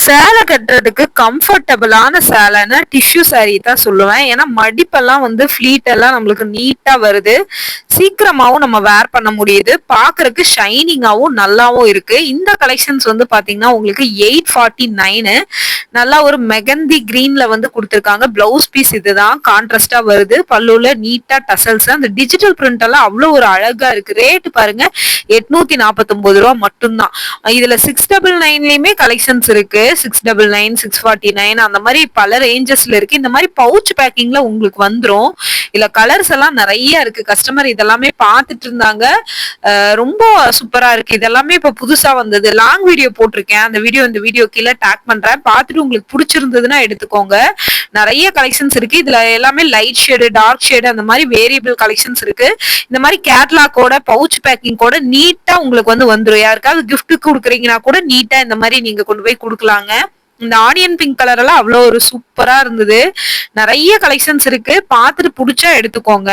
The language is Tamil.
சேலை கட்டுறதுக்கு கம்ஃபர்டபுளான சேலைன்னா டிஷ்யூ சாரி தான் சொல்லுவேன். ஏன்னா மடிப்பெல்லாம் வந்து ஃபிளீட் எல்லாம் நம்மளுக்கு நீட்டா வருது. சீக்கிரமாவும் நம்ம வேர் பண்ண முடியுது. பார்க்கறதுக்கு ஷைனிங்காவும் நல்லாவும் இருக்கு. இந்த கலெக்ஷன்ஸ் வந்து பாத்தீங்கன்னா உங்களுக்கு 849 நல்லா ஒரு மெகந்தி கிரீன்ல வந்து கொடுத்துருக்காங்க. பிளவுஸ் பீஸ் இதுதான் கான்ட்ராஸ்டா வருது. பல்லுல நீட்டா டசல்ஸ். அந்த டிஜிட்டல் பிரிண்ட் எல்லாம் அவ்வளவு ஒரு அழகா இருக்கு. ரேட் பாருங்க 849 ரூபா மட்டும்தான். இதுல 699லயுமே கலெக்ஷன்ஸ் இருக்கு. 699, 649 அந்த மாதிரி பல ரேஞ்சஸ்ல இருக்கு. இந்த மாதிரி பவுச் பேக்கிங்ல உங்களுக்கு வந்துரும். இல்ல கலர்ஸ் எல்லாம் நிறைய இருக்கு. கஸ்டமர் இதெல்லாமே பார்த்துட்டு இருந்தாங்க. ரொம்ப சூப்பரா இருக்கு. இதெல்லாமே இப்ப புதுசா வந்தது. லாங் வீடியோ போட்டிருக்கேன். அந்த வீடியோ இந்த வீடியோ கீழே டேக் பண்றேன். பார்த்துட்டு உங்களுக்கு பிடிச்சிருந்ததுன்னா எடுத்துக்கோங்க. நிறைய கலெக்ஷன்ஸ் இருக்கு. இதுல எல்லாமே லைட் ஷேடு, டார்க் ஷேடு அந்த மாதிரி வேரியபிள் கலெக்ஷன்ஸ் இருக்கு. இந்த மாதிரி கேட்லாக்கோட பவுச் பேக்கிங் கூட நீட்டா உங்களுக்கு வந்து வந்துரும். யாருக்காவது கிஃப்ட் கொடுக்குறீங்கன்னா கூட நீட்டா இந்த மாதிரி நீங்க கொண்டு போய் கொடுக்கலாங்க. இந்த ஆனியன் பிங்க் கலர் எல்லாம் அவ்வளவு ஒரு சூப்பரா இருந்தது. நிறைய கலெக்ஷன்ஸ் இருக்கு. பார்த்துட்டு பிடிச்சா எடுத்துக்கோங்க.